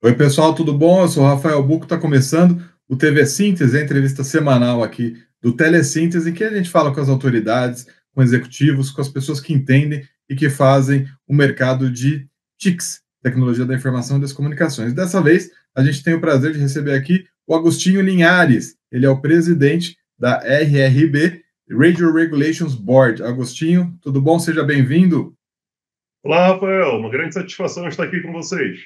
Oi, pessoal, tudo bom? Eu sou o Rafael Buco, está começando o TV Síntese, a entrevista semanal aqui do Telesíntese, em que a gente fala com as autoridades, com executivos, com as pessoas que entendem e que fazem o mercado de TICs, Tecnologia da Informação e das Comunicações. Dessa vez, a gente tem o prazer de receber aqui o Agostinho Linhares. Ele é o presidente da RRB, Radio Regulations Board. Agostinho, tudo bom? Seja bem-vindo. Olá, Rafael. Uma grande satisfação estar aqui com vocês.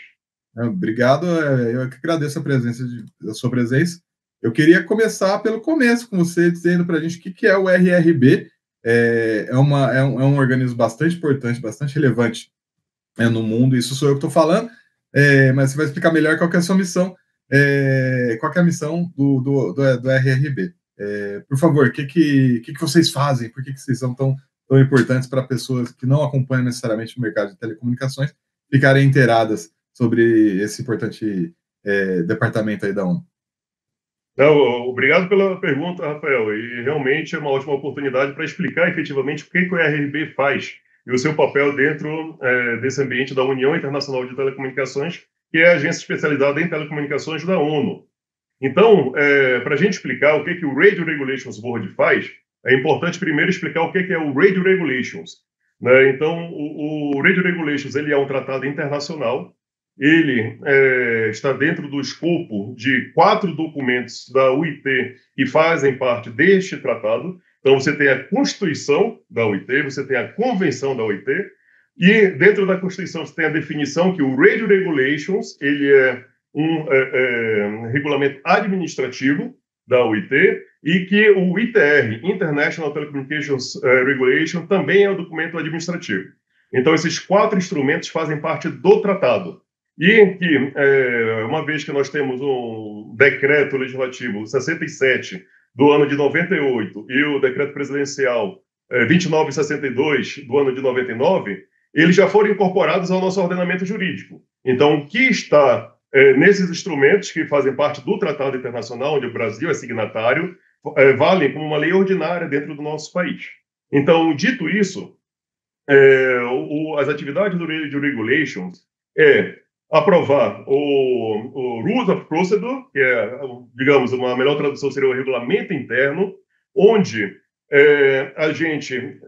Obrigado, eu que agradeço a sua presença. Eu queria começar pelo começo, com você dizendo para a gente o que é o RRB. É um organismo bastante importante, bastante relevante no mundo, isso sou eu que estou falando, mas você vai explicar melhor qual que é a sua missão, qual que é a missão do RRB. Por favor, o que vocês fazem? Por que vocês são tão importantes para pessoas que não acompanham necessariamente o mercado de telecomunicações ficarem inteiradas sobre esse importante departamento aí da ONU? Não, obrigado pela pergunta, Rafael. E realmente é uma ótima oportunidade para explicar efetivamente o que o RRB faz e o seu papel dentro desse ambiente da União Internacional de Telecomunicações, que é a agência especializada em telecomunicações da ONU. Então, para a gente explicar o que o Radio Regulations Board faz, é importante primeiro explicar o que é o Radio Regulations, né? Então, o Radio Regulations ele é um tratado internacional. Ele está dentro do escopo de 4 documentos da OIT que fazem parte deste tratado. Então, você tem a Constituição da OIT, você tem a Convenção da OIT, e dentro da Constituição você tem a definição que o Radio Regulations ele é um regulamento administrativo da OIT e que o ITR, International Telecommunications Regulation, também é um documento administrativo. Então, esses 4 instrumentos fazem parte do tratado. E que, uma vez que nós temos um decreto legislativo 67 do ano de 98 e o decreto presidencial 2962 do ano de 99, eles já foram incorporados ao nosso ordenamento jurídico. Então, o que está nesses instrumentos que fazem parte do Tratado Internacional, onde o Brasil é signatário, valem como uma lei ordinária dentro do nosso país. Então, dito isso, as atividades do Radio Regulations aprovar o Rules of Procedure, que é, digamos, uma melhor tradução seria o regulamento interno, onde a gente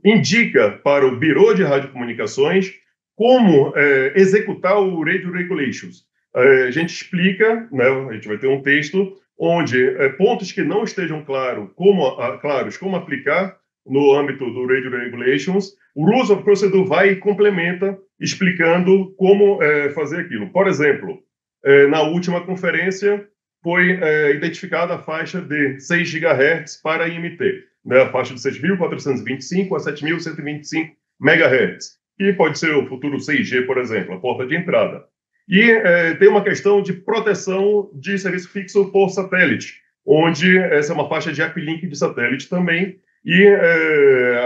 indica para o Bureau de Radiocomunicações como executar o Radio Regulations. A gente explica, né, a gente vai ter um texto onde pontos que não estejam claros como aplicar no âmbito do Radio Regulations, o Rules of Procedure vai e complementa, explicando como fazer aquilo. Por exemplo, na última conferência foi identificada a faixa de 6 GHz para IMT, né, a faixa de 6.425 a 7.125 MHz, que pode ser o futuro 6G, por exemplo, a porta de entrada. E tem uma questão de proteção de serviço fixo por satélite, onde essa é uma faixa de uplink de satélite também, e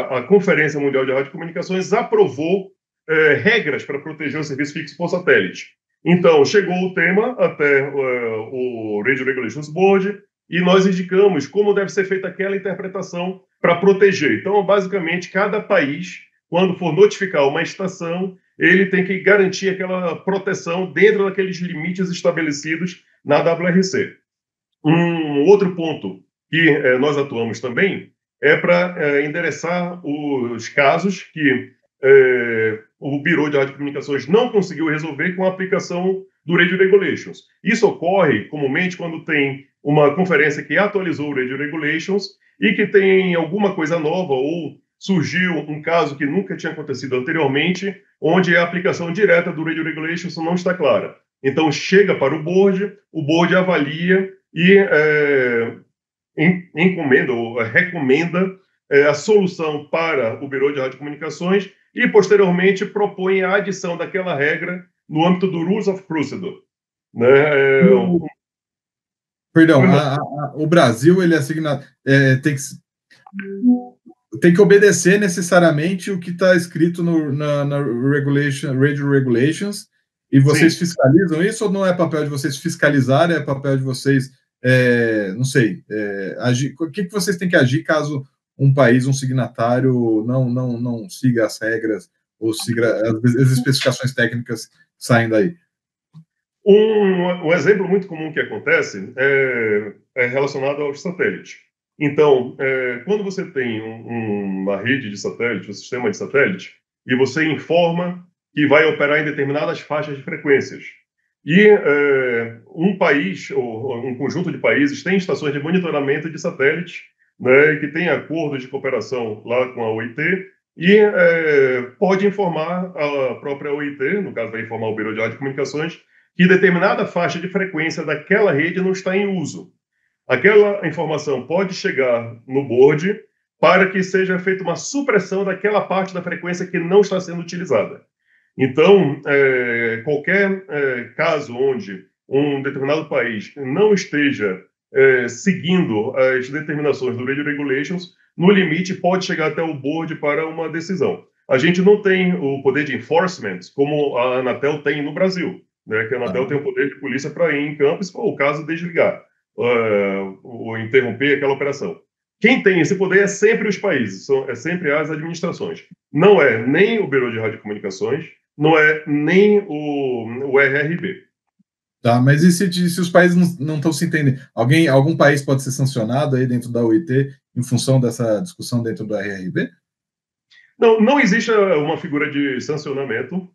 a Conferência Mundial de Radiocomunicações aprovou regras para proteger o serviço fixo por satélite. Então, chegou o tema até o Radio Regulations Board e nós indicamos como deve ser feita aquela interpretação para proteger. Então, basicamente, cada país, quando for notificar uma estação, ele tem que garantir aquela proteção dentro daqueles limites estabelecidos na WRC. Um outro ponto que nós atuamos também é para endereçar os casos que o Bureau de Radiocomunicações não conseguiu resolver com a aplicação do Radio Regulations. Isso ocorre comumente quando tem uma conferência que atualizou o Radio Regulations e que tem alguma coisa nova ou surgiu um caso que nunca tinha acontecido anteriormente, onde a aplicação direta do Radio Regulations não está clara. Então, chega para o board avalia e encomenda ou recomenda a solução para o Bureau de Radiocomunicações e, posteriormente, propõe a adição daquela regra no âmbito do Rules of Procedure. Né? Perdão, o Brasil ele assigna, tem que obedecer necessariamente o que está escrito na Radio Regulations, e vocês fiscalizam isso, ou não é papel de vocês fiscalizar, é papel de vocês, não sei, agir? O que vocês têm que agir caso um país, um signatário, não siga as regras ou siga as especificações técnicas que saem daí? Um exemplo muito comum que acontece é relacionado aos satélites. Então, quando você tem uma rede de satélite, um sistema de satélite, e você informa que vai operar em determinadas faixas de frequências, e um país ou um conjunto de países tem estações de monitoramento de satélites, né, que tem acordos de cooperação lá com a OIT, e pode informar a própria OIT, no caso vai informar o Bureau de Radiocomunicações, que determinada faixa de frequência daquela rede não está em uso. Aquela informação pode chegar no board para que seja feita uma supressão daquela parte da frequência que não está sendo utilizada. Então, qualquer caso onde um determinado país não esteja seguindo as determinações do Radio Regulations, no limite pode chegar até o board para uma decisão. A gente não tem o poder de enforcement como a Anatel tem no Brasil, né? Que a Anatel tem o poder de polícia para ir em campo e, se for o caso, desligar ou interromper aquela operação. Quem tem esse poder é sempre os países, é sempre as administrações. Não é nem o Bureau de Radiocomunicações, não é nem o RRB. Tá, mas e se os países não estão se entendendo? Algum país pode ser sancionado aí dentro da OIT em função dessa discussão dentro do RRB? Não existe uma figura de sancionamento.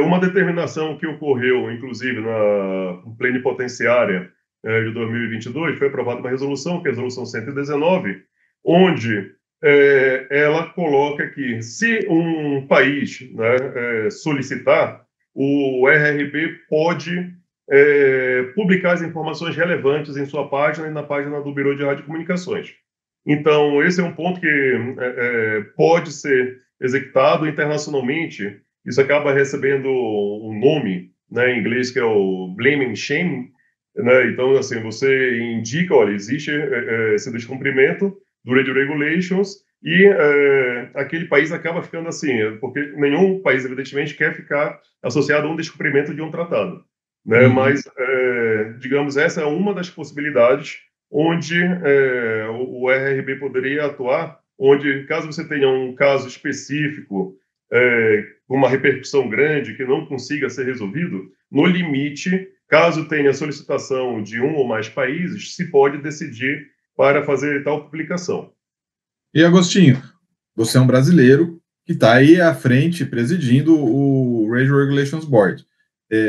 Uma determinação que ocorreu, inclusive, na plenipotenciária de 2022, foi aprovada uma resolução, que é a Resolução 119, onde ela coloca que, se um país, né, solicitar, o RRB pode publicar as informações relevantes em sua página e na página do Bureau de Radiocomunicações. Então, esse é um ponto que pode ser executado internacionalmente. Isso acaba recebendo um nome, né, em inglês, que é o blame and shame, né? Então, assim, você indica, olha, existe esse descumprimento do Radio Regulations e aquele país acaba ficando assim, porque nenhum país, evidentemente, quer ficar associado a um descumprimento de um tratado, né? Uhum. Mas, digamos, essa é uma das possibilidades onde o RRB poderia atuar, onde, caso você tenha um caso específico com uma repercussão grande que não consiga ser resolvido, no limite, caso tenha solicitação de um ou mais países, se pode decidir para fazer tal publicação. E Agostinho, você é um brasileiro que está aí à frente presidindo o Radio Regulations Board.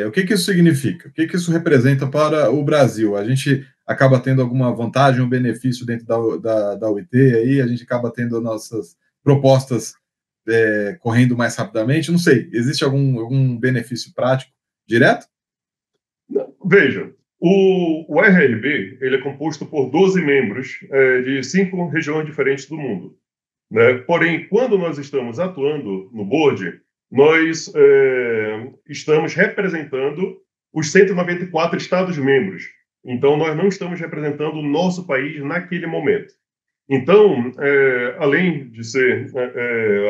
O que isso significa? O que isso representa para o Brasil? A gente acaba tendo alguma vantagem ou benefício dentro da UIT, aí a gente acaba tendo nossas propostas correndo mais rapidamente? Não sei, existe algum benefício prático direto? Veja, o RRB ele é composto por 12 membros de 5 regiões diferentes do mundo, né? Porém, quando nós estamos atuando no board, nós estamos representando os 194 Estados-membros. Então, nós não estamos representando o nosso país naquele momento. Então, além de ser,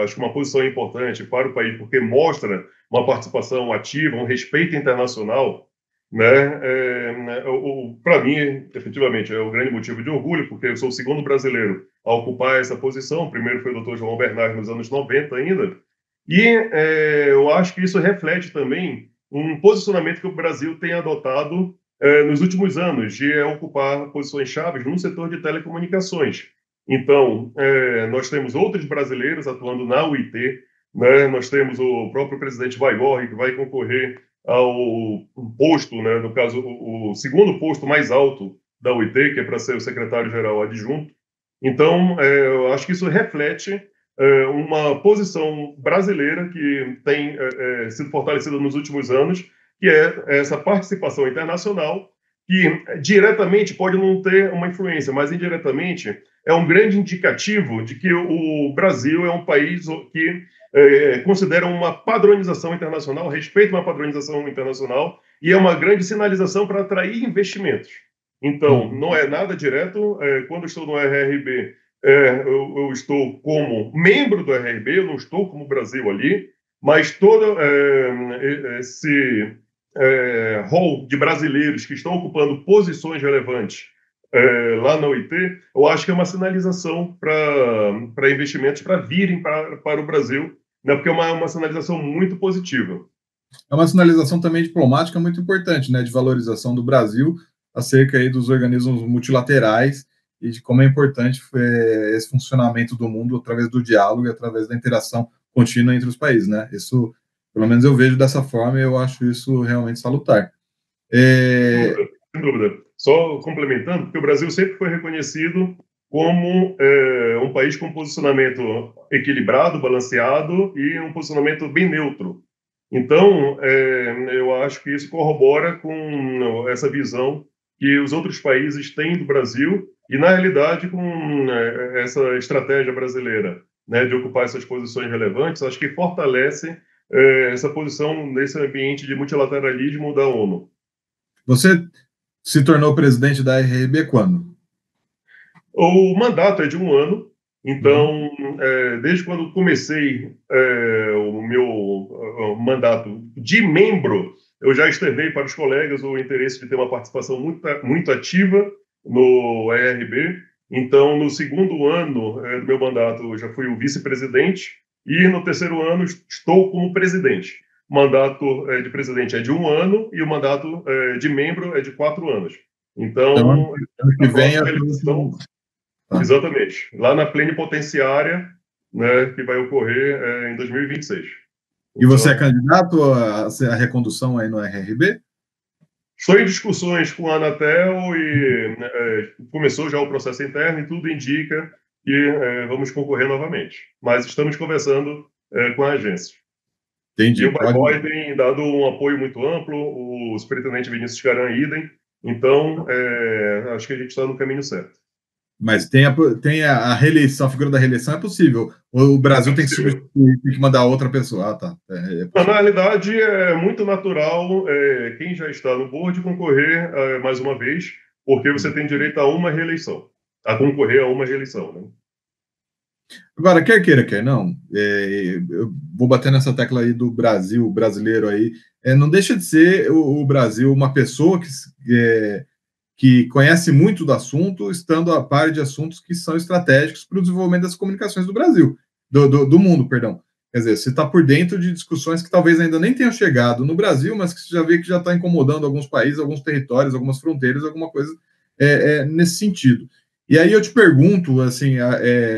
acho que uma posição importante para o país, porque mostra uma participação ativa, um respeito internacional, né? Para mim, efetivamente, é um grande motivo de orgulho, porque eu sou o segundo brasileiro a ocupar essa posição. O primeiro foi o Dr. João Bernard nos anos 90 ainda. E eu acho que isso reflete também um posicionamento que o Brasil tem adotado nos últimos anos, de ocupar posições chaves no setor de telecomunicações. Então, nós temos outros brasileiros atuando na UIT, né? Nós temos o próprio presidente Baigorre, que vai concorrer ao posto, né? No caso, o segundo posto mais alto da UIT, que é para ser o secretário-geral adjunto. Então, eu acho que isso reflete uma posição brasileira que tem sido fortalecida nos últimos anos, que é essa participação internacional, que diretamente pode não ter uma influência, mas indiretamente é um grande indicativo de que o Brasil é um país que considera uma padronização internacional, respeita uma padronização internacional e é uma grande sinalização para atrair investimentos. Então, não é nada direto. Quando estou no RRB, eu estou como membro do RRB, eu não estou como Brasil ali, mas todo esse rol de brasileiros que estão ocupando posições relevantes lá na OIT, eu acho que é uma sinalização para investimentos para virem para o Brasil, né, porque é uma sinalização muito positiva. É uma sinalização também diplomática muito importante, né, de valorização do Brasil acerca aí dos organismos multilaterais e de como é importante esse funcionamento do mundo através do diálogo e através da interação contínua entre os países, né? Isso, pelo menos eu vejo dessa forma e eu acho isso realmente salutar. Sem dúvida, sem dúvida. Só complementando, porque o Brasil sempre foi reconhecido como um país com posicionamento equilibrado, balanceado e um posicionamento bem neutro. Então, eu acho que isso corrobora com essa visão que os outros países têm do Brasil e, na realidade, com essa estratégia brasileira, né, de ocupar essas posições relevantes, acho que fortalece essa posição nesse ambiente de multilateralismo da ONU. Você se tornou presidente da RRB quando? O mandato é de 1 ano, Uhum. então, desde quando comecei o meu mandato de membro, eu já externei para os colegas o interesse de ter uma participação muito ativa no ERB. Então, no segundo ano do meu mandato, eu já fui o vice-presidente e no terceiro ano estou como presidente. O mandato de presidente é de 1 ano e o mandato de membro é de 4 anos. Então, Então, ano a que vem é próxima o eleição. último. Tá. Exatamente. Lá na plenipotenciária, né, que vai ocorrer em 2026. E você é Então, candidato a recondução aí no RRB? estou em discussões com a Anatel e começou já o processo interno e tudo indica que vamos concorrer novamente. Mas estamos conversando com a agência. E Entendi. o Pode. ByBoy tem dado um apoio muito amplo, o superintendente Vinícius Caran idem. Então, acho que a gente está no caminho certo. Mas tem a reeleição, a figura da reeleição é possível. O É Brasil tem que possível. substituir, tem que mandar outra pessoa. Ah, tá. É Na possível. realidade, é muito natural quem já está no board concorrer mais uma vez, porque você tem direito a uma reeleição, a concorrer a uma reeleição, né? Agora, quer queira, quer não, eu vou bater nessa tecla aí do Brasil, brasileiro aí. Não deixa de ser o Brasil uma pessoa que conhece muito do assunto, estando a par de assuntos que são estratégicos para o desenvolvimento das comunicações do Brasil, do mundo, perdão. Quer dizer, você está por dentro de discussões que talvez ainda nem tenham chegado no Brasil, mas que você já vê que já está incomodando alguns países, alguns territórios, algumas fronteiras, alguma coisa nesse sentido. E aí eu te pergunto, assim,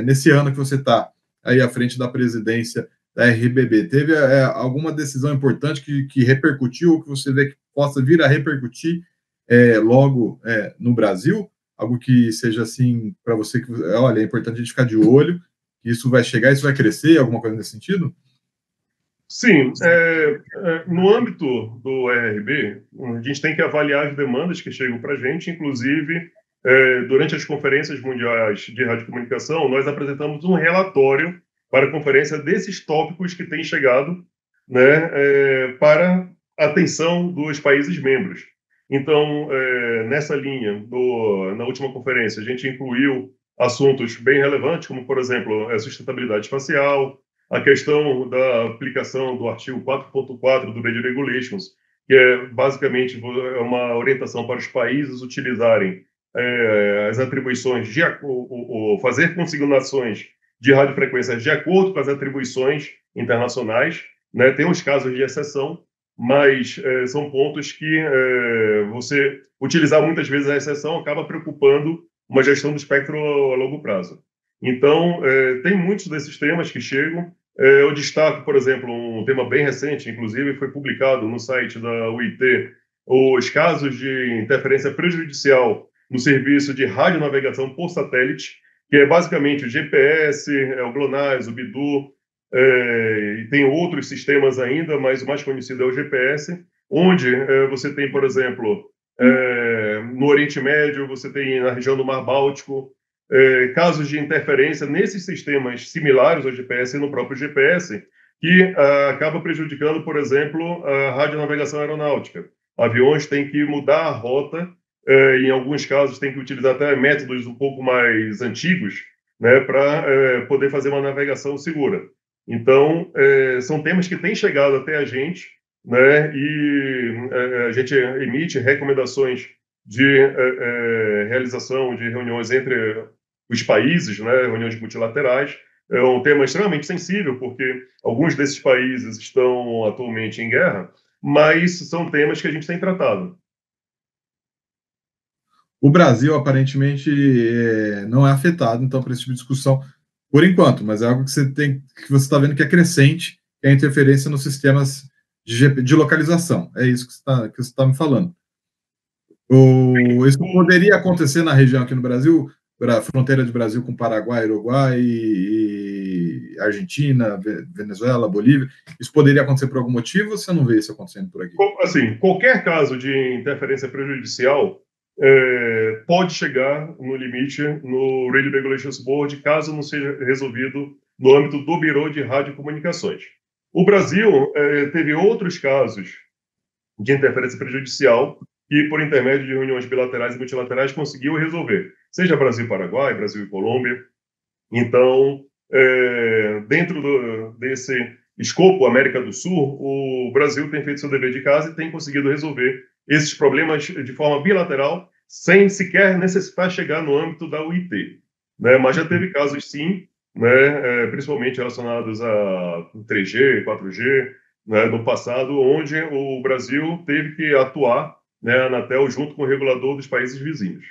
nesse ano que você está aí à frente da presidência da RBB, teve alguma decisão importante que repercutiu, ou que você vê que possa vir a repercutir logo no Brasil? Algo que seja assim para você que, olha, é importante a gente ficar de olho, que isso vai chegar, isso vai crescer, alguma coisa nesse sentido? Sim, no âmbito do ERB, a gente tem que avaliar as demandas que chegam para a gente, inclusive, durante as conferências mundiais de radiocomunicação, nós apresentamos um relatório para a conferência desses tópicos que têm chegado, né, para a atenção dos países membros. Então, nessa linha, na última conferência, a gente incluiu assuntos bem relevantes, como, por exemplo, a sustentabilidade espacial, a questão da aplicação do artigo 4.4 do Radio Regulations, que é basicamente uma orientação para os países utilizarem as atribuições, fazer consignações de radiofrequências de acordo com as atribuições internacionais, né? Tem uns casos de exceção, mas são pontos que você utilizar muitas vezes a exceção acaba preocupando uma gestão do espectro a longo prazo. Então, tem muitos desses temas que chegam. Eu destaco, por exemplo, um tema bem recente, inclusive foi publicado no site da UIT, os casos de interferência prejudicial no serviço de radionavegação por satélite, que é basicamente o GPS, o GLONASS, o BIDU, e tem outros sistemas ainda, mas o mais conhecido é o GPS, onde você tem, por exemplo, no Oriente Médio, você tem na região do Mar Báltico, casos de interferência nesses sistemas similares ao GPS e no próprio GPS, que acaba prejudicando, por exemplo, a radionavegação aeronáutica. Aviões têm que mudar a rota, em alguns casos têm que utilizar até métodos um pouco mais antigos, né, para poder fazer uma navegação segura. Então, são temas que têm chegado até a gente, né, e a gente emite recomendações de realização de reuniões entre os países, né, reuniões multilaterais. É um tema extremamente sensível, porque alguns desses países estão atualmente em guerra, mas são temas que a gente tem tratado. O Brasil, aparentemente, não é afetado, então, por esse tipo de discussão, por enquanto, mas é algo que você está vendo que é crescente, que é a interferência nos sistemas de localização. É isso que você tá me falando. Isso poderia acontecer na região aqui no Brasil, a fronteira de Brasil com Paraguai, Uruguai, e Argentina, Venezuela, Bolívia. Isso poderia acontecer por algum motivo ou você não vê isso acontecendo por aqui? Assim, qualquer caso de interferência prejudicial pode chegar no limite no Radio Regulations Board, caso não seja resolvido no âmbito do Bureau de Radiocomunicações. O Brasil teve outros casos de interferência prejudicial e, por intermédio de reuniões bilaterais e multilaterais, conseguiu resolver, seja Brasil e Paraguai, Brasil e Colômbia. Então, dentro desse escopo América do Sul, o Brasil tem feito seu dever de casa e tem conseguido resolver esses problemas de forma bilateral, sem sequer necessitar chegar no âmbito da UIT. Né? Mas já teve casos, sim, né, principalmente relacionados a 3G, 4G, né, no passado, onde o Brasil teve que atuar, né, a Anatel junto com o regulador dos países vizinhos.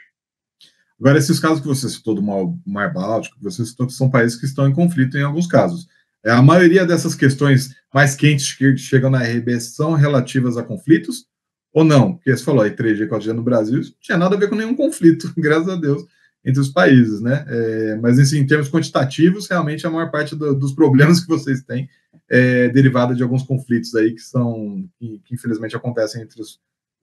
Agora, esses casos que você citou do Mar Báltico, você citou que são países que estão em conflito em alguns casos. A maioria dessas questões mais quentes que chegam na RB são relativas a conflitos ou não? Porque você falou aí 3G, 4G no Brasil, isso não tinha nada a ver com nenhum conflito, graças a Deus, entre os países, né? Mas, assim, em termos quantitativos, realmente a maior parte dos problemas que vocês têm é derivada de alguns conflitos aí que infelizmente acontecem entre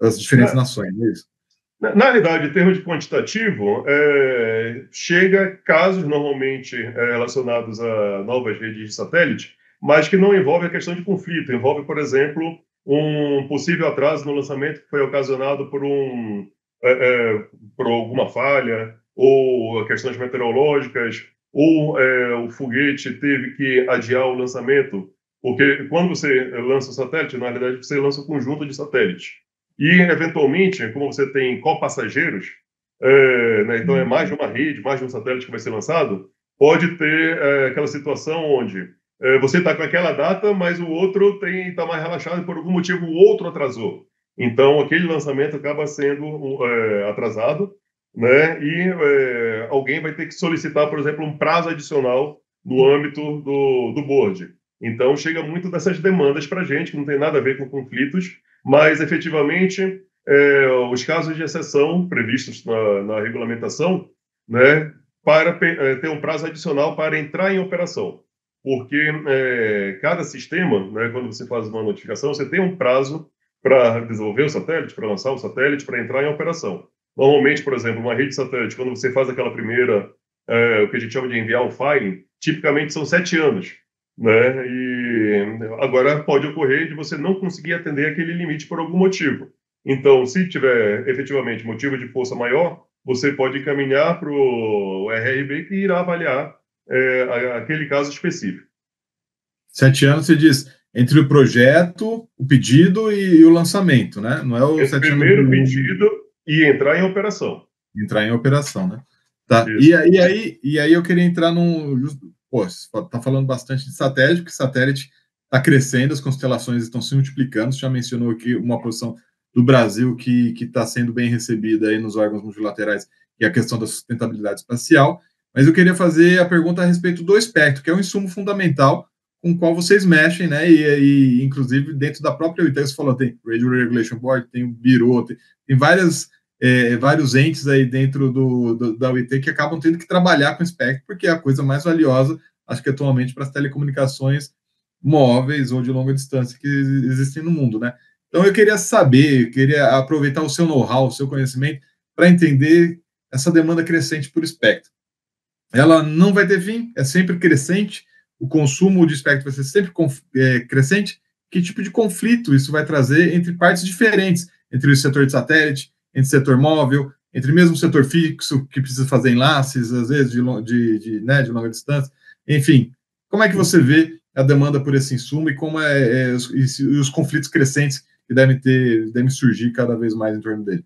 as diferentes nações, não é isso? Na realidade, em termos de quantitativo, chega casos normalmente relacionados a novas redes de satélite, mas que não envolve a questão de conflito. Envolve, por exemplo, um possível atraso no lançamento que foi ocasionado por alguma falha, ou questões meteorológicas, ou o foguete teve que adiar o lançamento, porque quando você lança o satélite, na realidade, você lança um conjunto de satélites. E, eventualmente, como você tem copassageiros, né, então é mais de uma rede, mais de um satélite que vai ser lançado, pode ter aquela situação onde você está com aquela data, mas o outro está mais relaxado e por algum motivo o outro atrasou. Então, aquele lançamento acaba sendo atrasado, né, e alguém vai ter que solicitar, por exemplo, um prazo adicional no âmbito do board. Então, chega muito dessas demandas para a gente, que não tem nada a ver com conflitos, mas, efetivamente, os casos de exceção previstos na regulamentação, né, para ter um prazo adicional para entrar em operação. Porque cada sistema, né, quando você faz uma notificação, você tem um prazo para desenvolver o satélite, para lançar o satélite, para entrar em operação. Normalmente, por exemplo, uma rede de satélite, quando você faz aquela primeira, o que a gente chama de enviar o filing, tipicamente são 7 anos. Né? E agora pode ocorrer de você não conseguir atender aquele limite por algum motivo. Então, se tiver efetivamente motivo de força maior, você pode encaminhar para o RRB que irá avaliar aquele caso específico. 7 anos, você diz, entre o projeto, o pedido e o lançamento, né? Não é o 7 anos primeiro pedido e entrar em operação. Entrar em operação, né? Tá. E aí eu queria entrar num... Pô, você está falando bastante de satélite, porque satélite está crescendo, as constelações estão se multiplicando. Você já mencionou aqui uma posição do Brasil que está sendo bem recebida aí nos órgãos multilaterais, que é a questão da sustentabilidade espacial. Mas eu queria fazer a pergunta a respeito do espectro, que é um insumo fundamental com o qual vocês mexem, né? E inclusive, dentro da própria UIT, você falou, tem Radio Regulation Board, tem o Biro, tem vários entes aí dentro da UIT que acabam tendo que trabalhar com espectro, porque é a coisa mais valiosa, acho que atualmente, para as telecomunicações móveis ou de longa distância que existem no mundo, né? Então eu queria aproveitar o seu know-how, o seu conhecimento, para entender essa demanda crescente por espectro. Ela não vai ter fim, é sempre crescente, o consumo de espectro vai ser sempre crescente. Que tipo de conflito isso vai trazer entre partes diferentes, entre o setor de satélite, entre o setor móvel, entre mesmo o setor fixo, que precisa fazer enlaces, às vezes, de longa distância. Enfim, como é que você vê a demanda por esse insumo e como os conflitos crescentes que devem surgir cada vez mais em torno dele?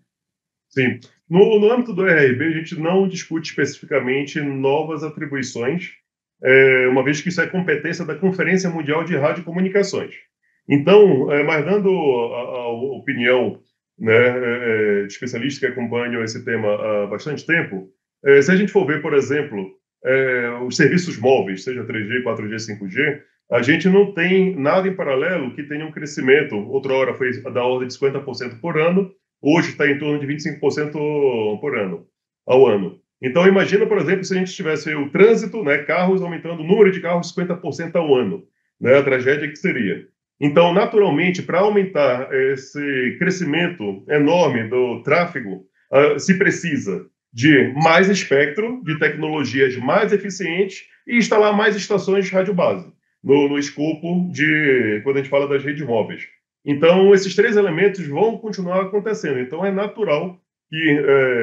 Sim. No âmbito do RRB, a gente não discute especificamente novas atribuições, uma vez que isso é competência da Conferência Mundial de Radiocomunicações. Então, mas dando a opinião, né, de especialistas que acompanham esse tema há bastante tempo, se a gente for ver, por exemplo, os serviços móveis, seja 3G, 4G, 5G, a gente não tem nada em paralelo que tenha um crescimento. Outrora foi da ordem de 50% por ano, hoje está em torno de 25% por ano, ao ano. Então, imagina, por exemplo, se a gente tivesse o trânsito, né, carros aumentando o número de carros 50% ao ano, né, a tragédia que seria. Então, naturalmente, para aumentar esse crescimento enorme do tráfego, se precisa de mais espectro, de tecnologias mais eficientes e instalar mais estações de rádio base no escopo de quando a gente fala das redes móveis. Então, esses três elementos vão continuar acontecendo. Então, é natural que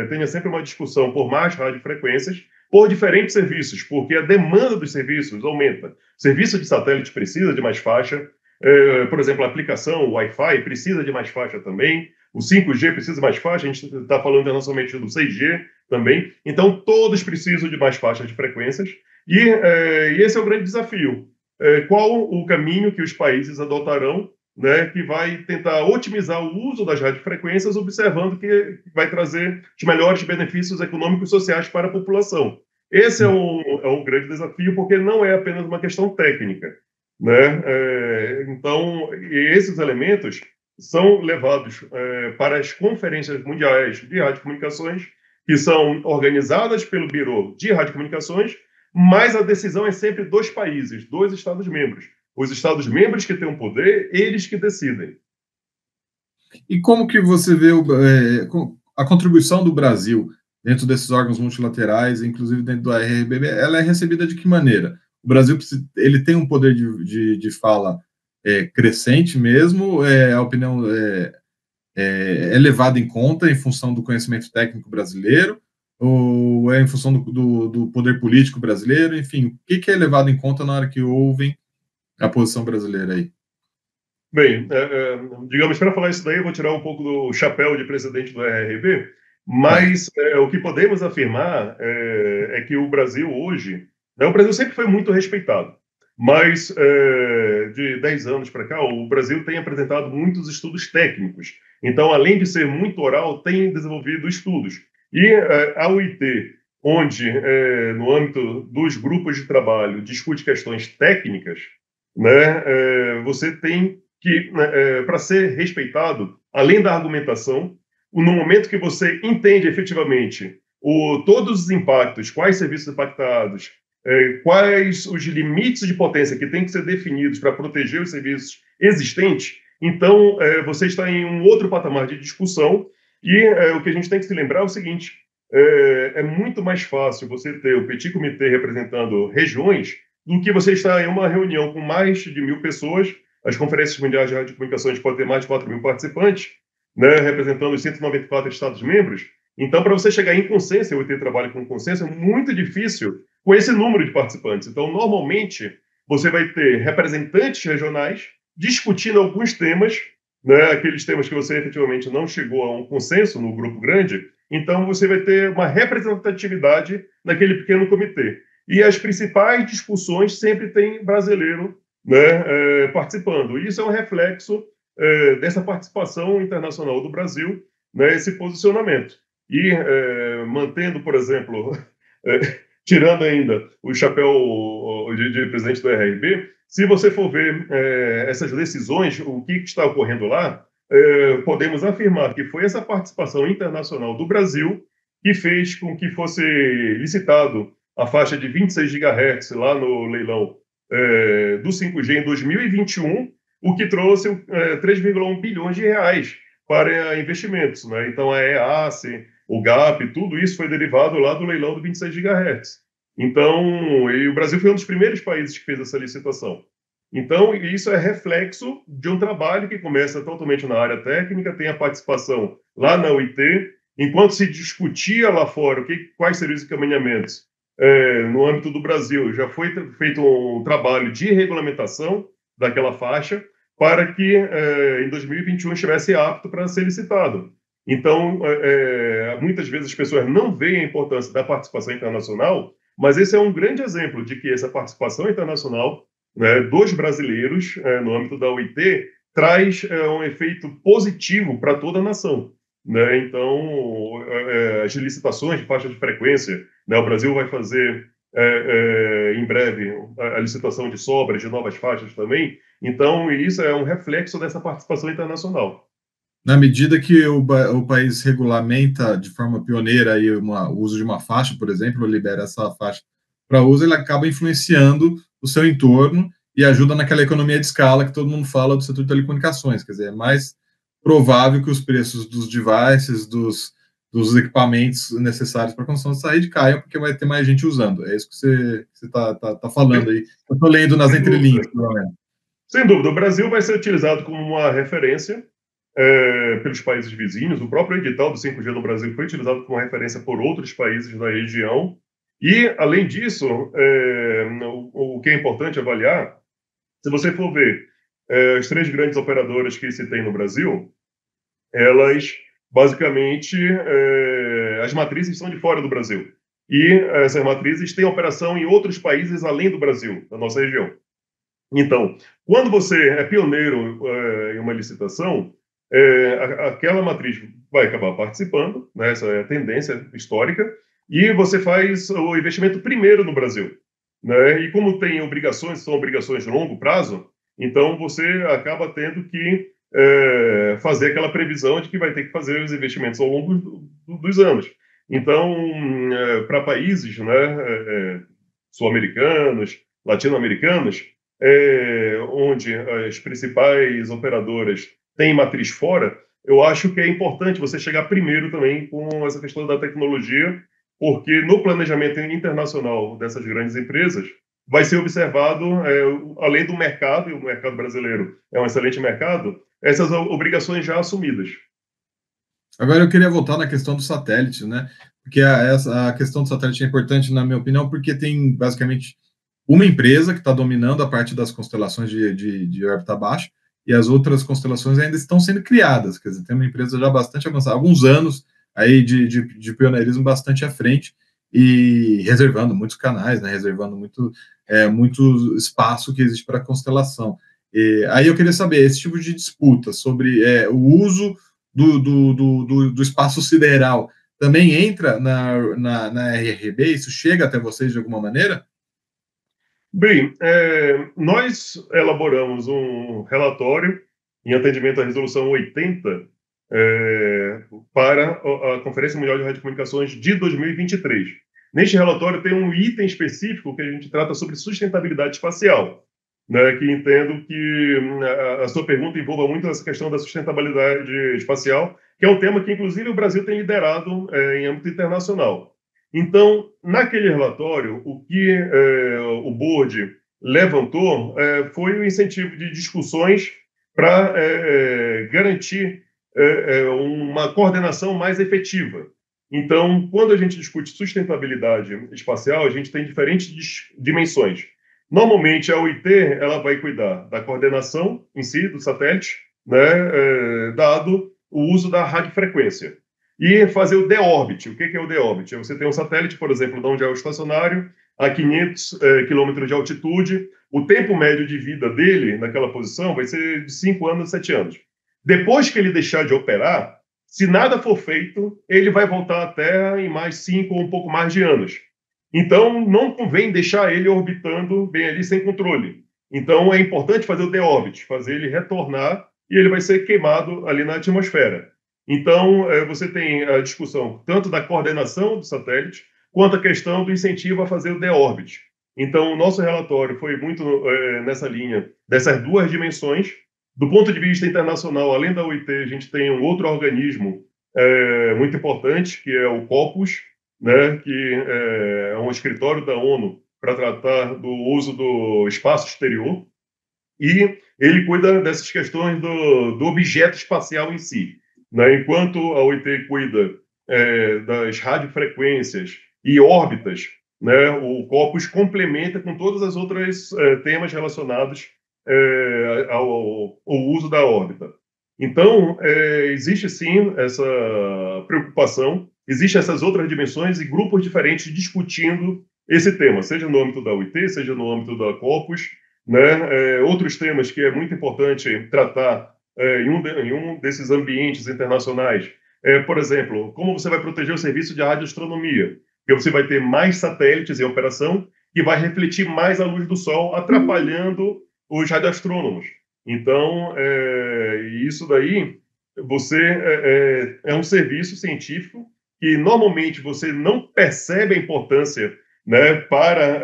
tenha sempre uma discussão por mais radiofrequências, por diferentes serviços, porque a demanda dos serviços aumenta. O serviço de satélite precisa de mais faixa, por exemplo, a aplicação, o Wi-Fi, precisa de mais faixa também, o 5G precisa de mais faixa, a gente está falando internacionalmente do 6G também. Então, todos precisam de mais faixas de frequências, e esse é o grande desafio. Qual o caminho que os países adotarão, né, que vai tentar otimizar o uso das radiofrequências, observando que vai trazer os melhores benefícios econômicos e sociais para a população. Esse é um grande desafio, porque não é apenas uma questão técnica, né? Então, esses elementos são levados para as conferências mundiais de radiocomunicações, que são organizadas pelo Biro de Radiocomunicações, mas a decisão é sempre dos países, dos Estados-membros. Os Estados-membros que têm o poder, eles que decidem. E como que você vê a contribuição do Brasil dentro desses órgãos multilaterais, inclusive dentro do RRB, ela é recebida de que maneira? O Brasil ele tem um poder de fala crescente mesmo, a opinião é levada em conta em função do conhecimento técnico brasileiro, ou é em função do poder político brasileiro, enfim, o que é levado em conta na hora que ouvem a posição brasileira aí? Bem, digamos, para falar isso daí, eu vou tirar um pouco do chapéu de presidente do RRB, mas o que podemos afirmar é que o Brasil hoje, né, o Brasil sempre foi muito respeitado, mas de 10 anos para cá, o Brasil tem apresentado muitos estudos técnicos. Então, além de ser muito oral, tem desenvolvido estudos. E a UIT, onde, no âmbito dos grupos de trabalho, discute questões técnicas, né, você tem que, para ser respeitado, além da argumentação, no momento que você entende efetivamente todos os impactos, quais serviços impactados, quais os limites de potência que têm que ser definidos para proteger os serviços existentes, então você está em um outro patamar de discussão e o que a gente tem que se lembrar é o seguinte, é muito mais fácil você ter o Petit Comitê representando regiões do que você estar em uma reunião com mais de 1.000 pessoas. As conferências mundiais de radiocomunicações podem ter mais de 4.000 participantes, né, representando os 194 Estados-membros. Então, para você chegar em consenso, eu ter trabalho com consenso, é muito difícil com esse número de participantes. Então, normalmente, você vai ter representantes regionais discutindo alguns temas, né, aqueles temas que você efetivamente não chegou a um consenso no grupo grande. Então, você vai ter uma representatividade naquele pequeno comitê. E as principais discussões sempre tem brasileiro, né, participando. E isso é um reflexo dessa participação internacional do Brasil, né, esse posicionamento. E mantendo, por exemplo, tirando ainda o chapéu de presidente do RRB, se você for ver essas decisões, o que está ocorrendo lá, podemos afirmar que foi essa participação internacional do Brasil que fez com que fosse licitado a faixa de 26 GHz lá no leilão do 5G em 2021, o que trouxe 3,1 bilhões de reais para investimentos, né? Então a EAC, o GAP, tudo isso foi derivado lá do leilão do 26 GHz. Então, e o Brasil foi um dos primeiros países que fez essa licitação. Então, isso é reflexo de um trabalho que começa totalmente na área técnica, tem a participação lá na UIT, enquanto se discutia lá fora quais seriam os encaminhamentos no âmbito do Brasil, já foi feito um trabalho de regulamentação daquela faixa para que em 2021 estivesse apto para ser licitado. Então, muitas vezes as pessoas não veem a importância da participação internacional, mas esse é um grande exemplo de que essa participação internacional, né, dos brasileiros no âmbito da OIT traz um efeito positivo para toda a nação. Né? Então, as licitações de faixa de frequência, né, o Brasil vai fazer em breve a licitação de sobras de novas faixas também. Então, isso é um reflexo dessa participação internacional. Na medida que o país regulamenta de forma pioneira aí o uso de uma faixa, por exemplo, libera essa faixa para uso, ele acaba influenciando o seu entorno e ajuda naquela economia de escala que todo mundo fala do setor de telecomunicações. Quer dizer, é mais provável que os preços dos devices, dos equipamentos necessários para a construção dessa rede caiam, porque vai ter mais gente usando. É isso que você está falando aí. Eu estou lendo nas Sem entrelinhas, dúvida. pelo menos. Sem dúvida, o Brasil vai ser utilizado como uma referência pelos países vizinhos. O próprio edital do 5G no Brasil foi utilizado como referência por outros países da região. E, além disso, o que é importante avaliar, se você for ver as três grandes operadoras que se tem no Brasil, elas, basicamente, as matrizes são de fora do Brasil. E essas matrizes têm operação em outros países além do Brasil, da nossa região. Então, quando você é pioneiro em uma licitação, aquela matriz vai acabar participando, né? Essa é a tendência histórica, e você faz o investimento primeiro no Brasil. Né? E como tem obrigações, são obrigações de longo prazo, então você acaba tendo que fazer aquela previsão de que vai ter que fazer os investimentos ao longo dos anos. Então, para países, né, sul-americanos, latino-americanos, onde as principais operadoras têm matriz fora, eu acho que é importante você chegar primeiro também com essa questão da tecnologia, porque no planejamento internacional dessas grandes empresas vai ser observado, além do mercado, e o mercado brasileiro é um excelente mercado, essas obrigações já assumidas. Agora eu queria voltar na questão do satélite, né? Porque a questão do satélite é importante, na minha opinião, porque tem basicamente uma empresa que está dominando a parte das constelações de órbita baixa e as outras constelações ainda estão sendo criadas. Quer dizer, tem uma empresa já bastante avançada, alguns anos aí de pioneirismo bastante à frente e reservando muitos canais, né? Reservando muito espaço que existe para constelação. Aí eu queria saber esse tipo de disputa sobre o uso do espaço sideral também entra na RRB? Isso chega até vocês de alguma maneira? Bem, nós elaboramos um relatório em atendimento à Resolução 80 para a Conferência Mundial de Radiocomunicações de 2023. Neste relatório tem um item específico que a gente trata sobre sustentabilidade espacial, né, que entendo que a sua pergunta envolva muito essa questão da sustentabilidade espacial, que é um tema que, inclusive, o Brasil tem liderado em âmbito internacional. Então, naquele relatório, o que o board levantou foi o incentivo de discussões para garantir uma coordenação mais efetiva. Então, quando a gente discute sustentabilidade espacial, a gente tem diferentes dimensões. Normalmente, a OIT ela vai cuidar da coordenação em si do satélite, né, dado o uso da radiofrequência. E fazer o de-orbit. O que é o de-orbit? Você tem um satélite, por exemplo, de onde é o estacionário, a 500 quilômetros de altitude. O tempo médio de vida dele naquela posição vai ser de 5 anos, 7 anos. Depois que ele deixar de operar, se nada for feito, ele vai voltar à Terra em mais 5 ou um pouco mais de anos. Então, não convém deixar ele orbitando bem ali sem controle. Então, é importante fazer o de-orbit, fazer ele retornar e ele vai ser queimado ali na atmosfera. Então, você tem a discussão tanto da coordenação do satélite, quanto a questão do incentivo a fazer o de-orbit. Então, o nosso relatório foi muito nessa linha dessas duas dimensões. Do ponto de vista internacional, além da OIT, a gente tem um outro organismo muito importante, que é o COPUS, né, que é um escritório da ONU para tratar do uso do espaço exterior, e ele cuida dessas questões do objeto espacial em si. Né? Enquanto a OIT cuida das radiofrequências e órbitas, né, o Corpus complementa com todas as outras temas relacionados ao uso da órbita. Então, existe sim essa preocupação, existem essas outras dimensões e grupos diferentes discutindo esse tema, seja no âmbito da UIT, seja no âmbito da Corpus, né? Outros temas que é muito importante tratar em um desses ambientes internacionais, por exemplo, como você vai proteger o serviço de radioastronomia, porque você vai ter mais satélites em operação que vai refletir mais a luz do Sol, atrapalhando os radioastrônomos. Então, isso daí, você é um serviço científico que normalmente você não percebe a importância, né, para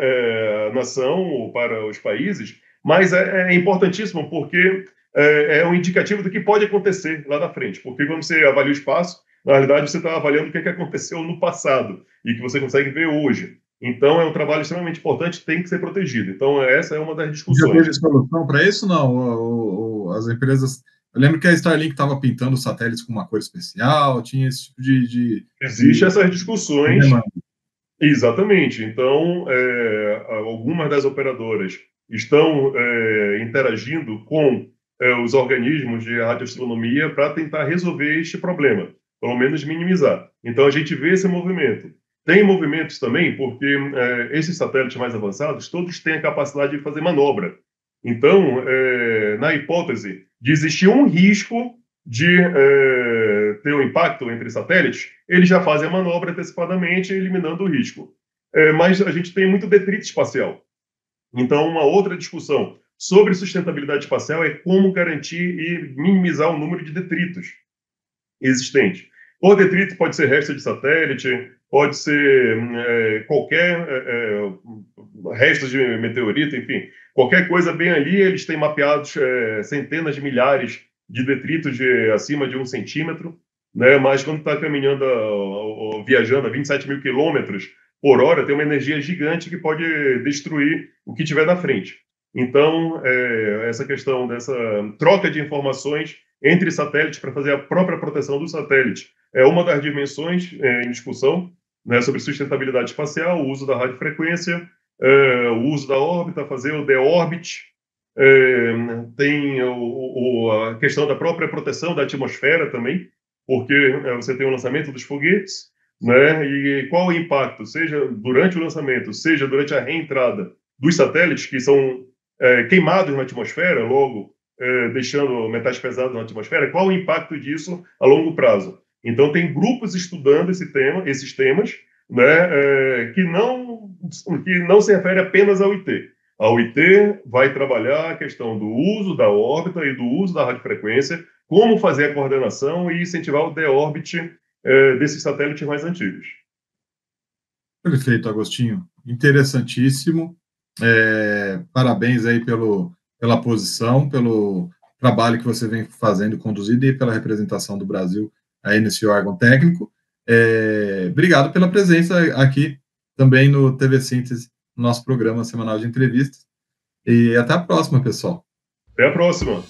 a nação ou para os países, mas é importantíssimo porque é um indicativo do que pode acontecer lá na frente. Porque quando você avalia o espaço, na realidade você está avaliando o que aconteceu no passado e que você consegue ver hoje. Então, é um trabalho extremamente importante, tem que ser protegido. Então, essa é uma das Já discussões. teve solução para isso? Não. As empresas. Eu lembro que a Starlink estava pintando os satélites com uma cor especial, tinha esse tipo Existem essas de discussões, demanda. exatamente. Então, algumas das operadoras estão interagindo com os organismos de radioastronomia para tentar resolver este problema, pelo menos minimizar. Então, a gente vê esse movimento. Tem movimentos também, porque esses satélites mais avançados, todos têm a capacidade de fazer manobra. Então, na hipótese de existir um risco de ter um impacto entre satélites, eles já fazem a manobra antecipadamente, eliminando o risco. Mas a gente tem muito detrito espacial. Então, uma outra discussão sobre sustentabilidade espacial é como garantir e minimizar o número de detritos existentes. O detrito pode ser resto de satélite, pode ser qualquer resto de meteorito, enfim, qualquer coisa bem ali, eles têm mapeados centenas de milhares de detritos acima de 1 centímetro, né? Mas quando está caminhando, viajando a 27 mil quilômetros por hora, tem uma energia gigante que pode destruir o que tiver na frente. Então, essa questão dessa troca de informações entre satélites para fazer a própria proteção do satélite é uma das dimensões em discussão, né, sobre sustentabilidade espacial, o uso da radiofrequência, o uso da órbita, fazer o deorbit, tem a questão da própria proteção da atmosfera também, porque você tem o lançamento dos foguetes, né, e qual o impacto, seja durante o lançamento, seja durante a reentrada dos satélites, que são queimados na atmosfera, logo deixando metais pesados na atmosfera, qual o impacto disso a longo prazo? Então, tem grupos estudando esses temas, né, que não se refere apenas ao IT. A UIT vai trabalhar a questão do uso da órbita e do uso da radiofrequência, como fazer a coordenação e incentivar o deorbit desses satélites mais antigos. Perfeito, Agostinho. Interessantíssimo. Parabéns aí pela posição, pelo trabalho que você vem fazendo, conduzido, e pela representação do Brasil aí nesse órgão técnico. Obrigado pela presença aqui também no TV Síntese, nosso programa semanal de entrevistas. E até a próxima, pessoal. Até a próxima.